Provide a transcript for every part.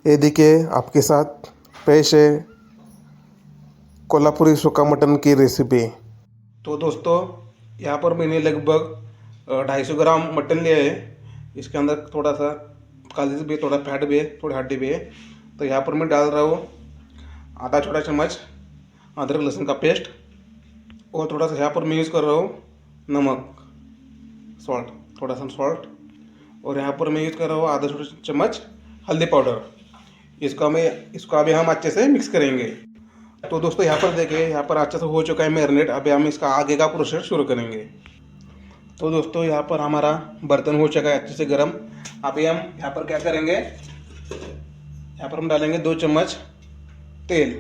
ये देखिए आपके साथ पेश है कोल्हापुरी सूखा मटन की रेसिपी। तो दोस्तों यहाँ पर मैंने लगभग 250 ग्राम मटन लिया है। इसके अंदर थोड़ा सा कालीज भी, थोड़ा फैट भी है, थोड़ी हड्डी भी है। तो यहाँ पर मैं डाल रहा हूँ आधा छोटा चम्मच अदरक लहसुन का पेस्ट, और थोड़ा सा यहाँ पर मैं यूज़ कर रहा हूँ नमक, सॉल्ट, थोड़ा सा सॉल्ट। और यहाँ पर मैं यूज़ कर रहा हूँ आधा छोटा चम्मच हल्दी पाउडर। इसको अभी हम अच्छे से मिक्स करेंगे। तो दोस्तों यहाँ पर देखिए, यहाँ पर अच्छे से हो चुका है मैरिनेट। अभी हम इसका आगे का प्रोसेस शुरू करेंगे। तो दोस्तों यहाँ पर हमारा बर्तन हो चुका है अच्छे से गर्म। अभी हम यहाँ पर क्या करेंगे, यहाँ पर हम डालेंगे 2 चम्मच तेल।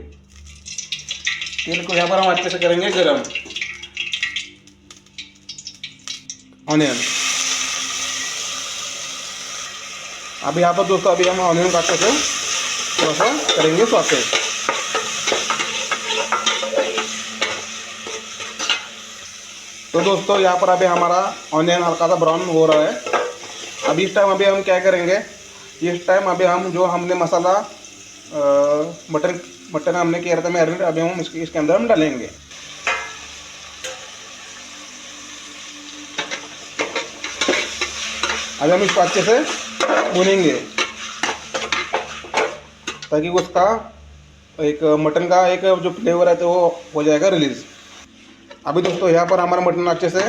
तेल को यहाँ पर हम अच्छे से करेंगे गर्म। ऑनियन, अभी यहाँ पर दोस्तों अभी हम ऑनियन को अच्छे से थोड़ा सा करेंगे सौते। तो दोस्तों यहाँ पर अभी हमारा ऑनियन हल्का सा ब्राउन हो रहा है। अभी इस टाइम अभी हम क्या करेंगे, इस टाइम अभी हम जो हमने मसाला मटन हमने किया था मैरिनेट, अभी हम इसके अंदर हम डालेंगे। अभी हम इसको अच्छे से भूनेंगे ताकि उसका एक मटन का एक जो फ्लेवर है तो वो हो जाएगा रिलीज। अभी दोस्तों यहाँ पर हमारा मटन अच्छे से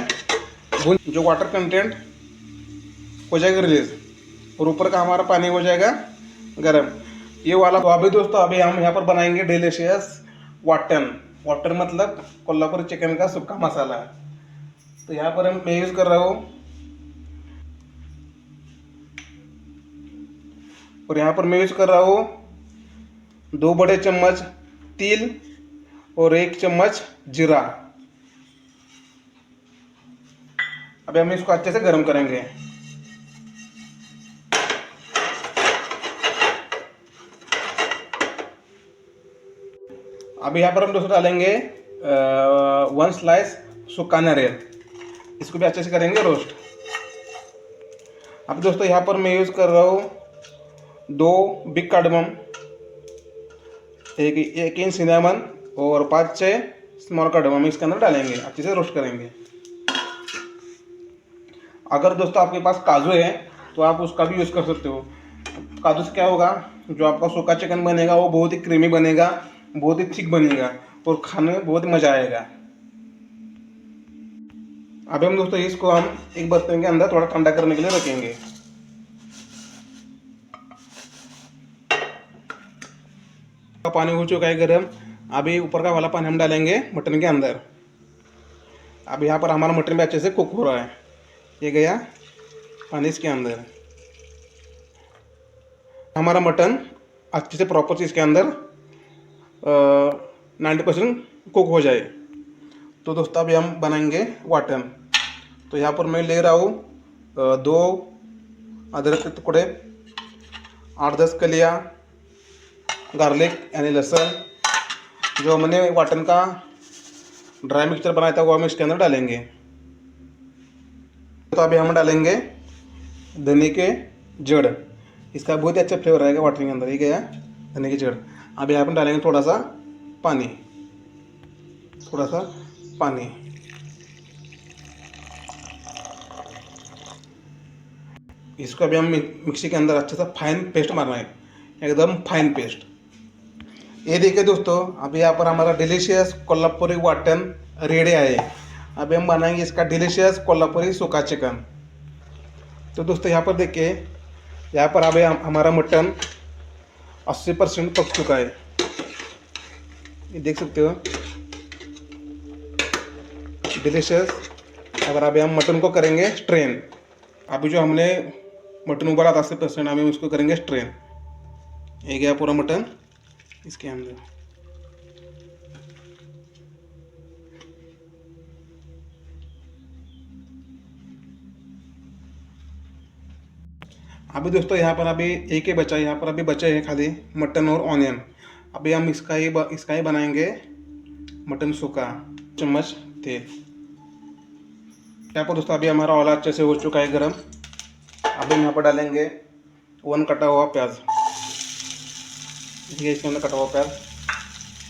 भून, जो वाटर कंटेंट हो जाएगा रिलीज, और ऊपर का हमारा पानी हो जाएगा गरम, ये वाला। तो अभी दोस्तों अभी हम यहाँ पर बनाएंगे डिलीशियस वाटन। वाटन मतलब कोल्हापुरी चिकन का सूखा मसाला। तो यहाँ पर मैं यूज़ कर रहा हूँ, और यहाँ पर मैं यूज़ कर रहा हूँ 2 बड़े चम्मच तिल और 1 चम्मच जीरा। अभी हम इसको अच्छे से गर्म करेंगे। अभी यहाँ पर हम दोस्तों डालेंगे 1 स्लाइस सूखा नारियल। इसको भी अच्छे से करेंगे रोस्ट। अब दोस्तों यहाँ पर मैं यूज़ कर रहा हूँ 2 बिग कार्डमम, एक इंच सिनेमन और 5-6 स्मॉल कार्डमम इसके अंदर डालेंगे, अच्छे से रोस्ट करेंगे। अगर दोस्तों आपके पास काजू है तो आप उसका भी यूज़ कर सकते हो। काजू से क्या होगा, जो आपका सूखा चिकन बनेगा वो बहुत ही क्रीमी बनेगा, बहुत ही थिक बनेगा, और खाने में बहुत मज़ा आएगा। अभी हम दोस्तों इसको हम एक बर्तन के अंदर थोड़ा ठंडा करने के लिए रखेंगे। पानी हो चुका है गर्म। अभी ऊपर का वाला पानी हम डालेंगे मटन के अंदर। अब यहाँ पर हमारा मटन भी अच्छे से कुक हो रहा है। ये गया पानी इसके अंदर। हमारा मटन अच्छे से प्रॉपर इसके अंदर 90% कुक हो जाए। तो दोस्तों अभी हम बनाएंगे वाटन। तो यहाँ पर मैं ले रहा हूँ 2 अदरक के टुकड़े, 8-10 कलियाँ गार्लिक यानी लहसुन। जो हमने वाटन का ड्राई मिक्सचर बनाया था वो हम इसके अंदर डालेंगे। तो अभी हम डालेंगे धनिया के जड़। इसका बहुत ही अच्छा फ्लेवर आएगा वाटन के अंदर। ये गया धनिया की जड़। अब यहाँ पर डालेंगे थोड़ा सा पानी, थोड़ा सा पानी। इसको अभी हम मिक्सी के अंदर अच्छे से फाइन पेस्ट मारना है, एकदम फाइन पेस्ट। ये देखिए दोस्तों, अभी यहाँ पर हमारा डिलीशियस कोल्हापुरी वाटन रेडी है। अभी हम बनाएंगे इसका डिलीशियस कोल्हापुरी सूखा चिकन। तो दोस्तों यहाँ पर देखिए, यहाँ पर अभी हमारा मटन 80% पक चुका है, ये देख सकते हो डिलीशियस। अगर अभी हम मटन को करेंगे स्ट्रेन। अभी जो हमने मटन उबाला था 80%, अभी उसको करेंगे स्ट्रेन। ये गया पूरा मटन इसके अंदर। अभी दोस्तों यहाँ पर अभी एक ही बचा है, यहाँ पर अभी बचे हैं खाली मटन और ऑनियन। अभी हम इसका ही बनाएंगे मटन सूखा। चम्मच तेल। यहाँ पर दोस्तों अभी हमारा ऑयल अच्छे से हो चुका है गरम। अभी हम यहाँ पर डालेंगे 1 कटा हुआ प्याज। ये इसके अंदर कटा हुआ प्याज,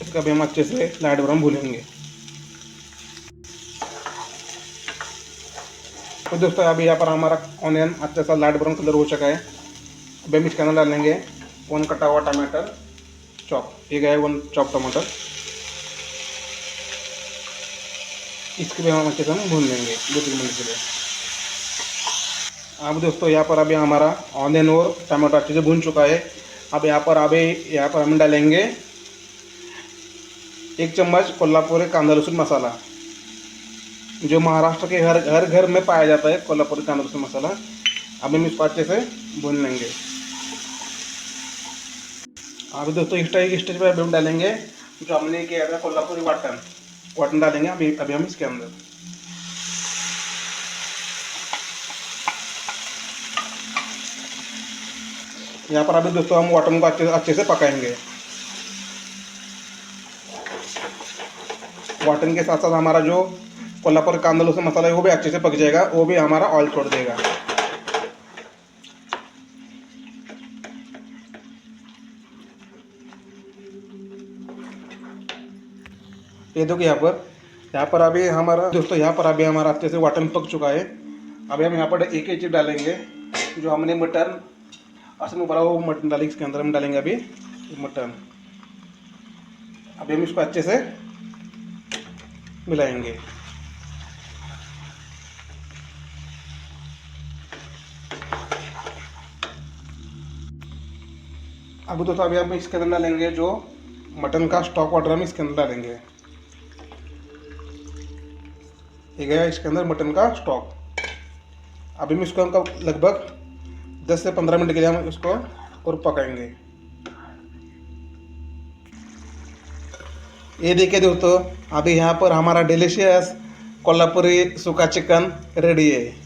इसका भी हम अच्छे से लाइट ब्राउन भूनेंगे। तो दोस्तों अभी यहाँ पर हमारा ऑनियन अच्छा सा लाइट ब्राउन कलर हो चुका है। अभी हम इसके अंदर डालेंगे 1 कटा हुआ टमाटर चॉप, ये गया 1 चॉप टमाटर। इसके भी हम अच्छे से हम भून लेंगे 2-3 मिनट के लिए। अब दोस्तों यहाँ पर अभी हमारा ऑनियन और टमाटर अच्छे से भून चुका है। अब यहाँ पर हम डालेंगे 1 चम्मच कोल्हापुरी कांदा लहसुन मसाला, जो महाराष्ट्र के हर घर में पाया जाता है, कोल्हापुरी कांदा लहसुन मसाला। अब हम इसको अच्छे से भून लेंगे। अभी दोस्तों इस स्टेज पर अभी हम डालेंगे जो हमने किया था कोल्हापुरी वाटन डालेंगे अभी हम इसके अंदर। यहाँ पर अभी दोस्तों हम वाटन को अच्छे से पकाएंगे। वाटन के साथ साथ हमारा जो कोल्हापुर कांदा लहसुन मसाला है वो भी अच्छे से पक जाएगा, वो भी हमारा ऑयल छोड़ देगा। ये देखो यहाँ पर अभी हमारा दोस्तों अच्छे से वाटन पक चुका है। अभी हम यहाँ पर एक चीज़ डालेंगे, जो हमने मटन असल में भरा वो मटन डालेंगे इसके अंदर। हम डालेंगे अभी मटन। अभी हम इसको अच्छे से मिलाएंगे। अभी दोस्तों अभी हम इसके अंदर डालेंगे जो मटन का स्टॉक वाटर हम इसके अंदर डालेंगे। ये गया इसके अंदर मटन का स्टॉक। अभी हम इसको लगभग 10 से 15 मिनट के लिए हम इसको और पकाएंगे। ये देखिए दोस्तों, अभी यहाँ पर हमारा डिलीशियस कोल्हापुरी सूखा चिकन रेडी है।